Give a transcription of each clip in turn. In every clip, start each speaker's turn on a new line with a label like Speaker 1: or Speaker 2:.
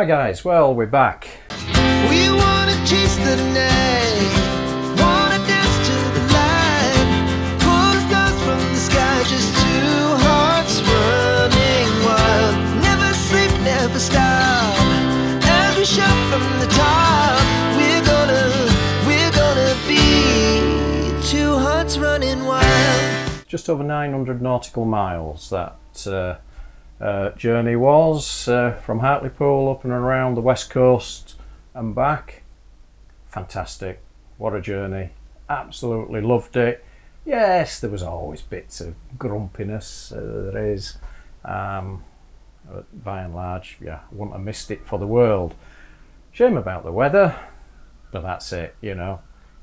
Speaker 1: Hi guys, well we're back.
Speaker 2: We wanna chase the night, wanna dance to the light, pull the stars from the sky, just two hearts running wild. Never sleep, never stop, as we shout from the top. We're gonna be two hearts running wild.
Speaker 1: Just over 900 nautical miles that journey was from Hartlepool up and around the west coast and back. Fantastic, what a journey, absolutely loved it. Yes, there was always bits of grumpiness, there is, but by and large, yeah, I wouldn't have missed it for the world. Shame about the weather, but that's it, you know,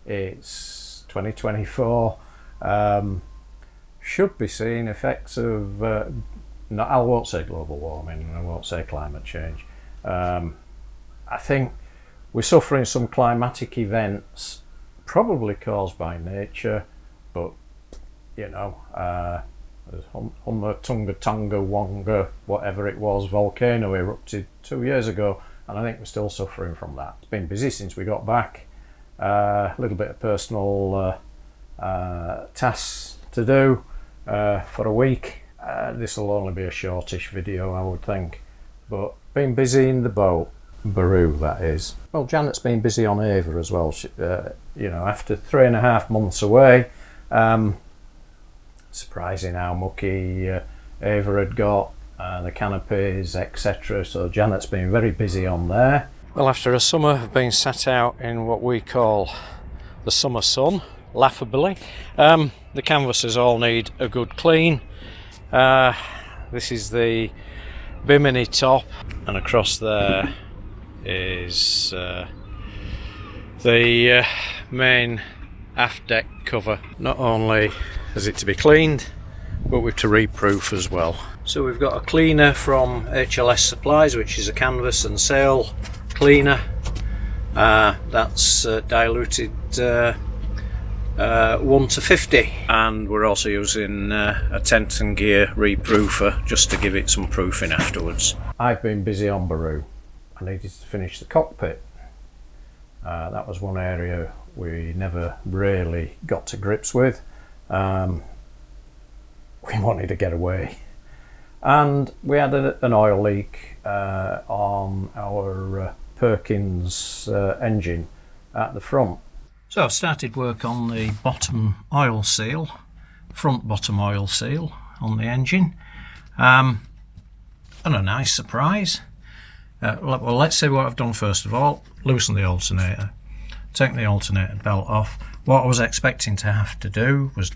Speaker 1: it's 2024. Should be seeing effects of no, I won't say global warming, I won't say climate change. I think we're suffering some climatic events, probably caused by nature, but you know, there's Tonga Wonga, whatever it was, volcano erupted 2 years ago, and I think we're still suffering from that. It's been busy since we got back. A little bit of personal tasks to do for a week. This will only be a shortish video, I would think, but been busy in the boat, Baru that is. Well, Janet's been busy on Ava as well. She, you know, after 3.5 months away, surprising how mucky Ava had got, the canopies, etc. So Janet's been very busy on there. Well, after a summer of being sat out in what we call the summer sun, laughably, the canvases all need a good clean. This is the bimini top, and across there is the main aft deck cover. Not only is it to be cleaned, but we're to reproof as well. So we've got a cleaner from HLS Supplies, which is a canvas and sail cleaner. That's diluted 1:50, and we're also using a tent and gear reproofer just to give it some proofing afterwards. I've been busy on Baru. I needed to finish the cockpit. That was one area we never really got to grips with. We wanted to get away, and we had an oil leak on our Perkins engine at the front. So I've started work on the bottom oil seal, front bottom oil seal on the engine, and a nice surprise. Well, let's see what I've done first of all. Loosen the alternator, take the alternator belt off. What I was expecting to have to do was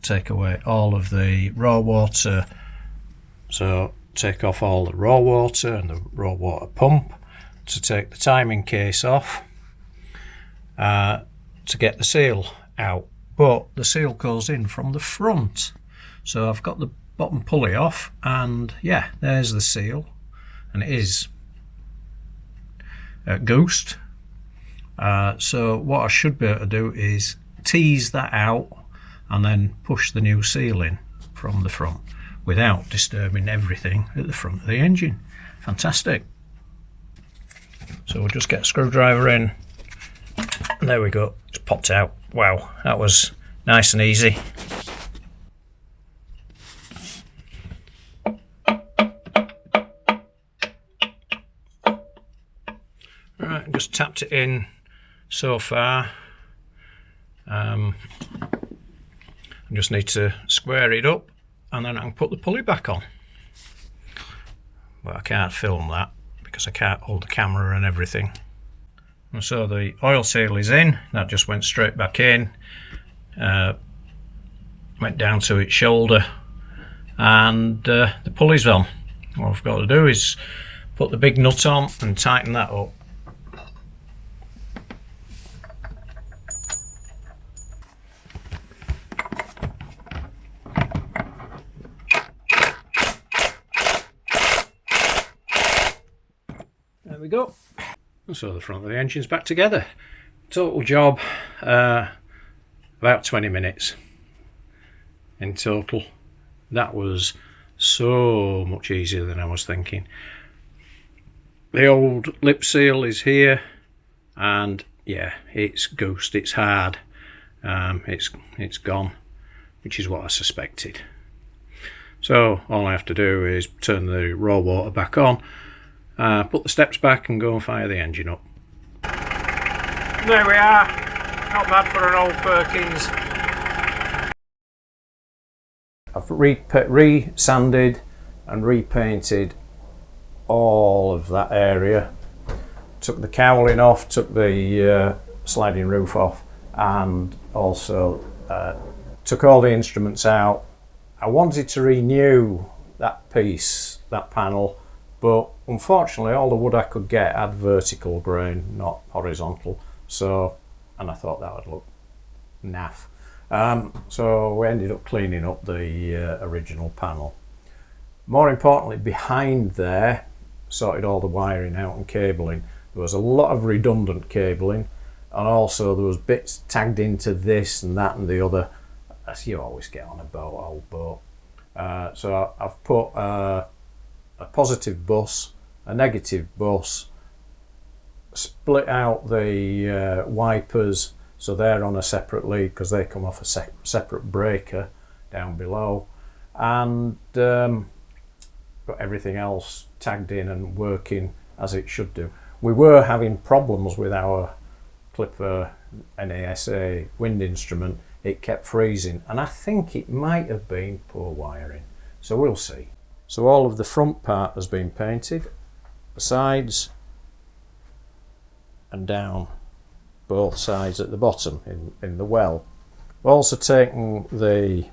Speaker 1: take away all of the raw water, so take off all the raw water and the raw water pump, to take the timing case off, to get the seal out, but the seal goes in from the front. So I've got the bottom pulley off, and yeah, there's the seal, and it is goosed. So what I should be able to do is tease that out and then push the new seal in from the front without disturbing everything at the front of the engine. Fantastic. So we'll just get a screwdriver in, and there we go, it's popped out. Wow, that was nice and easy. Right, just tapped it in so far. I just need to square it up, and then I can put the pulley back on. But I can't film that because I can't hold the camera and everything. And so the oil seal is in, that just went straight back in, went down to its shoulder, and the pulley's on. What I've got to do is put the big nut on and tighten that up. There we go. And so the front of the engine's back together. Total job, about 20 minutes in total. That was so much easier than I was thinking. The old lip seal is here, and yeah, it's goosed, it's hard, it's gone, which is what I suspected. So all I have to do is turn the raw water back on, put the steps back and go and fire the engine up. There we are, not bad for an old Perkins. I've re-sanded and repainted all of that area. Took the cowling off, took the sliding roof off, and also took all the instruments out. I wanted to renew that piece, that panel, but unfortunately all the wood I could get had vertical grain, not horizontal. So, and I thought that would look naff. So we ended up cleaning up the original panel. More importantly, behind there, sorted all the wiring out and cabling. There was a lot of redundant cabling, and also there was bits tagged into this and that and the other, as you always get on a boat, old boat. So I've put a positive bus, a negative bus, split out the wipers so they're on a separate lead because they come off a separate breaker down below, and got everything else tagged in and working as it should do. We were having problems with our Clipper NASA wind instrument. It kept freezing, and I think it might have been poor wiring, so we'll see. So all of the front part has been painted, the sides and down both sides at the bottom in the well. We've also taken the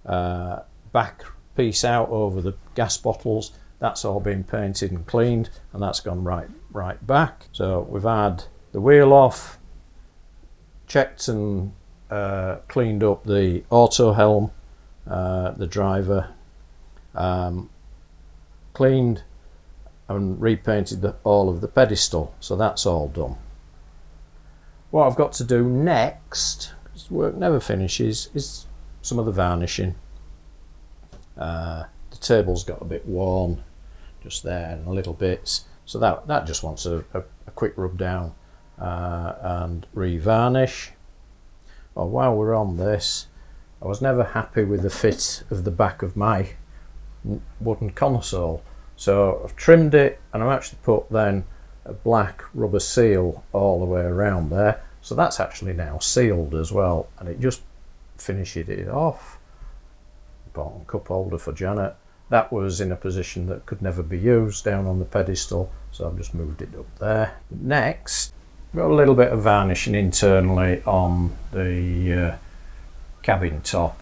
Speaker 1: back piece out over the gas bottles. That's all been painted and cleaned, and that's gone right back. So we've had the wheel off, checked and cleaned up the auto helm, the driver, cleaned and repainted all of the pedestal, so that's all done. What I've got to do next, because work never finishes, is some of the varnishing. The table's got a bit worn just there and little bits, so that just wants a quick rub down and re-varnish. Oh, while we're on this, I was never happy with the fit of the back of my wooden console, so I've trimmed it, and I've actually put then a black rubber seal all the way around there, so that's actually now sealed as well, and it just finishes it off. Important cup holder for Janet. That was in a position that could never be used down on the pedestal, so I've just moved it up there. Next, got a little bit of varnishing internally on the cabin top,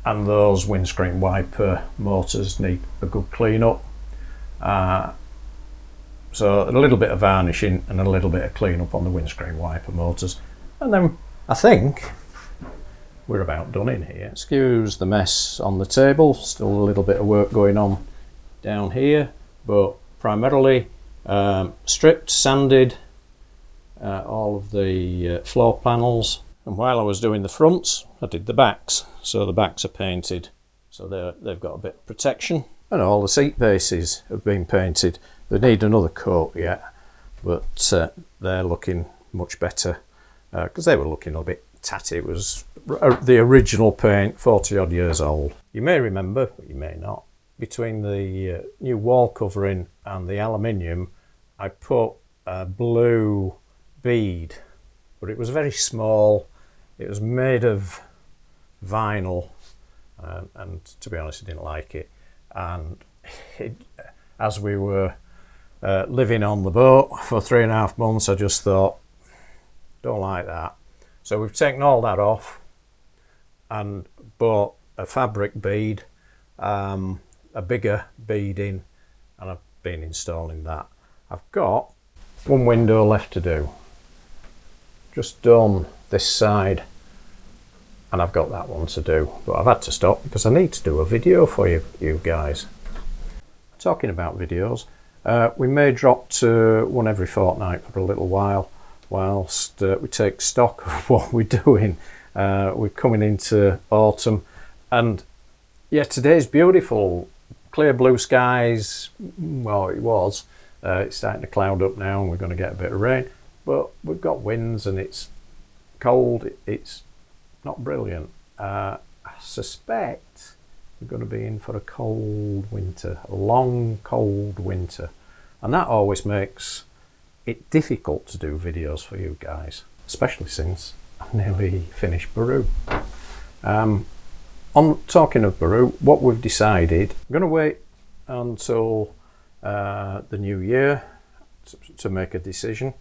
Speaker 1: and those windscreen wiper motors need a good clean up. So a little bit of varnishing and a little bit of clean up on the windscreen wiper motors, and then I think we're about done in here. Excuse the mess on the table, still a little bit of work going on down here, but primarily stripped, sanded all of the floor panels, and while I was doing the fronts I did the backs, so the backs are painted, so they've got a bit of protection, and all the seat bases have been painted. They need another coat yet, but they're looking much better because they were looking a bit tatty. It was the original paint, 40 odd years old. You may remember, but you may not, between the new wall covering and the aluminium I put a blue bead, but it was very small. It was made of vinyl, and to be honest I didn't like it, and as we were living on the boat for 3.5 months, I just thought, don't like that. So we've taken all that off and bought a fabric bead, a bigger beading, and I've been installing that. I've got one window left to do, just done this side, and I've got that one to do, but I've had to stop because I need to do a video for you guys. Talking about videos, we may drop to one every fortnight for a little while, whilst we take stock of what we're doing. We're coming into autumn, and yeah, today's beautiful, clear blue skies. Well, it was. It's starting to cloud up now, and we're going to get a bit of rain. But we've got winds, and it's cold. It's not brilliant. I suspect we're going to be in for a cold winter, a long, cold winter. And that always makes it difficult to do videos for you guys, especially since I've nearly finished Baru. On talking of Baru, what we've decided, I'm going to wait until the new year to make a decision.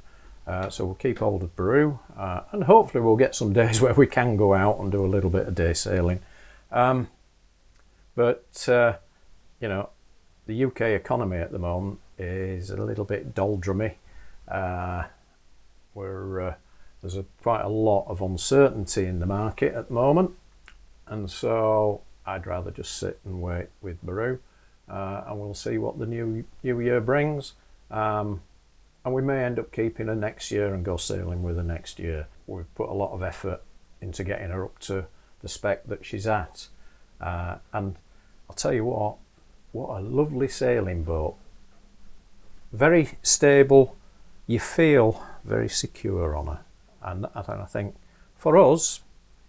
Speaker 1: So we'll keep hold of Baru, and hopefully we'll get some days where we can go out and do a little bit of day sailing. But you know, the UK economy at the moment is a little bit doldrummy. There's quite a lot of uncertainty in the market at the moment, and so I'd rather just sit and wait with Baru, and we'll see what the new year brings. And we may end up keeping her next year and go sailing with her next year. We've put a lot of effort into getting her up to the spec that she's at, and I'll tell you what a lovely sailing boat. Very stable. You feel very secure on her, and I think for us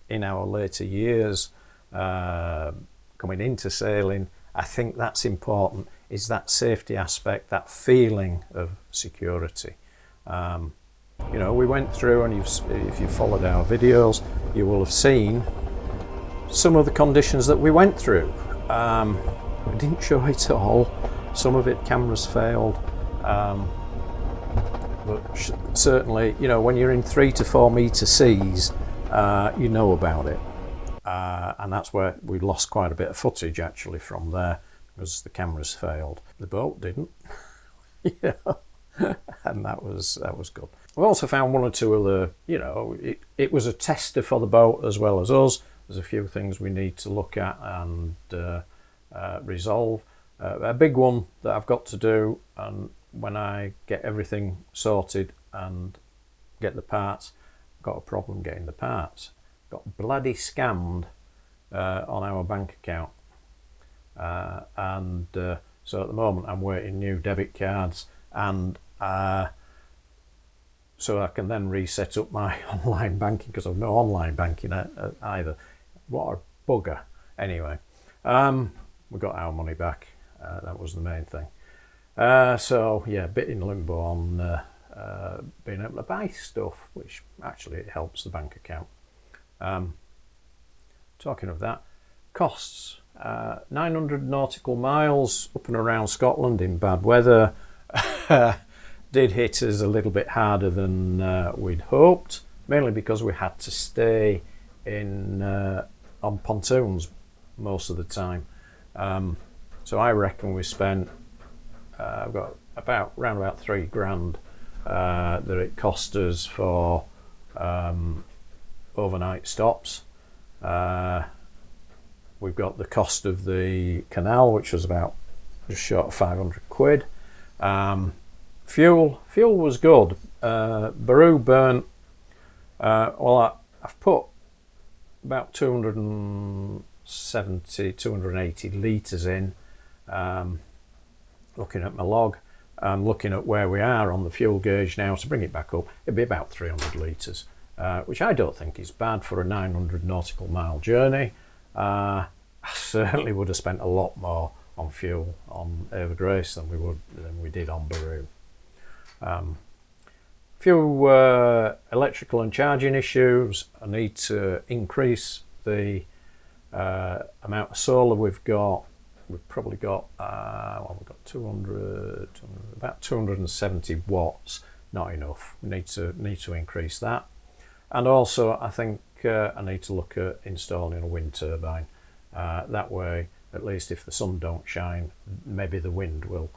Speaker 1: in our later years coming into sailing, I think that's important, is that safety aspect, that feeling of security. You know, we went through, and if you've followed our videos, you will have seen some of the conditions that we went through. We didn't show it all. Some of it cameras failed. But certainly, you know, when you're in 3 to 4 metre seas, you know about it. And that's where we lost quite a bit of footage actually from there, because the cameras failed. The boat didn't. Yeah. And that was good. We also found one or two other, you know, it was a tester for the boat as well as us. There's a few things we need to look at and resolve. A big one that I've got to do, and when I get everything sorted and get the parts, I've got a problem getting the parts. Got bloody scammed on our bank account, and so at the moment I'm waiting new debit cards, and so I can then reset up my online banking, because I've no online banking either. What a bugger. Anyway, we got our money back. That was the main thing. So yeah, a bit in limbo on being able to buy stuff, which actually it helps the bank account. Talking of that, costs, 900 nautical miles up and around Scotland in bad weather did hit us a little bit harder than we'd hoped, mainly because we had to stay in on pontoons most of the time. So I reckon we spent I've got around about £3,000 that it cost us for overnight stops. We've got the cost of the canal, which was about just short of 500 quid. Fuel was good. Baru burnt, well, I've put about 280 litres in. Looking at my log, I'm looking at where we are on the fuel gauge now, to bring it back up, it'd be about 300 litres, which I don't think is bad for a 900 nautical mile journey. I certainly would have spent a lot more on fuel on Evergrace than we did on Baru. Few electrical and charging issues. I need to increase the amount of solar we've got. We've probably got we've got 200, about 270 watts. Not enough. We need to increase that. And also, I think I need to look at installing a wind turbine. That way, at least if the sun don't shine, maybe the wind will.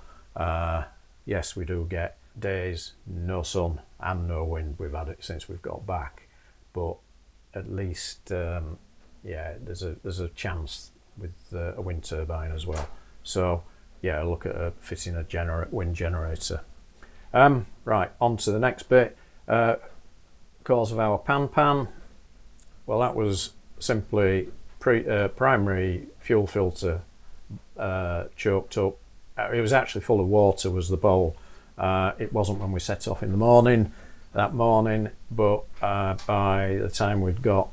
Speaker 1: Yes, we do get days no sun and no wind. We've had it since we've got back, but at least yeah, there's a chance with a wind turbine as well. So yeah, look at fitting a wind generator. Right, on to the next bit. Cause of our pan. Well, that was simply primary fuel filter choked up. It was actually full of water, was the bowl. It wasn't when we set off in the morning, that morning, but by the time we'd got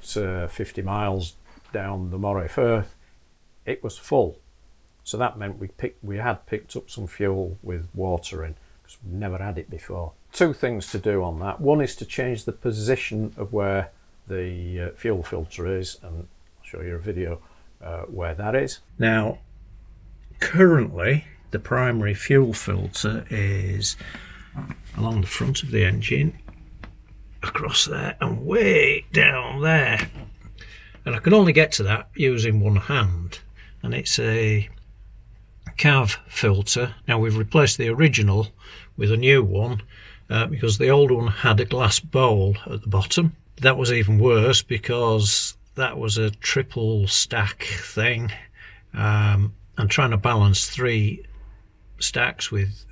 Speaker 1: 50 miles down the Moray Firth, it was full. So that meant we had picked up some fuel with water in, because we've never had it before. Two things to do on that. One is to change the position of where the fuel filter is, and I'll show you a video where that is. Now, currently the primary fuel filter is along the front of the engine, across there and way down there, and I can only get to that using one hand, and it's a Cav filter. Now we've replaced the original with a new one because the old one had a glass bowl at the bottom. That was even worse because that was a triple stack thing, and trying to balance 3 stacks with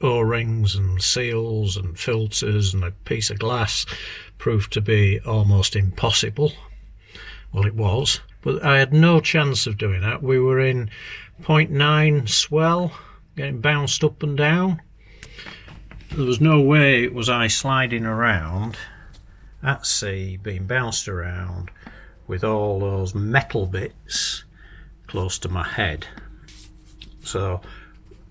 Speaker 1: O-rings and seals and filters and a piece of glass proved to be almost impossible. Well, it was, but I had no chance of doing that. We were in 0.9 swell, getting bounced up and down. There was no way was I sliding around at sea, being bounced around with all those metal bits close to my head. So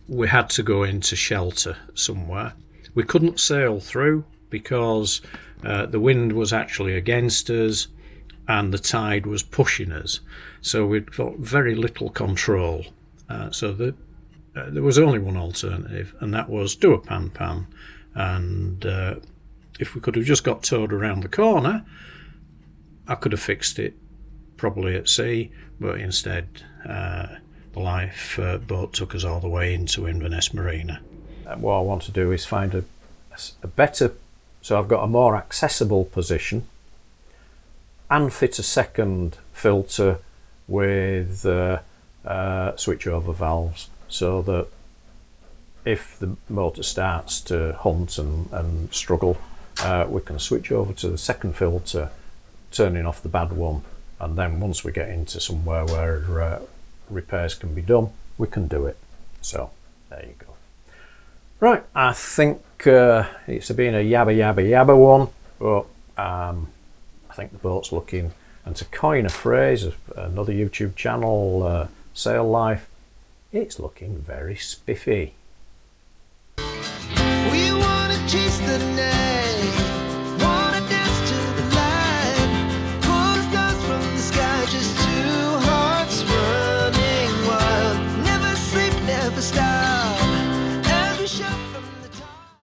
Speaker 1: we had to go into shelter somewhere. We couldn't sail through because the wind was actually against us and the tide was pushing us. So we'd got very little control. So there was only one alternative, and that was do a pan-pan. And if we could have just got towed around the corner, I could have fixed it probably at sea, but instead the lifeboat took us all the way into Inverness Marina. What I want to do is find a better, so I've got a more accessible position, and fit a second filter with switchover valves, so that if the motor starts to hunt and struggle, we can switch over to the second filter, turning off the bad one, and then once we get into somewhere where repairs can be done, we can do it. So there you go. Right, I think it's been a yabba one, but I think the boat's looking, and to coin a phrase of another YouTube channel, Sail Life, it's looking very spiffy.
Speaker 2: We wanna chase the night.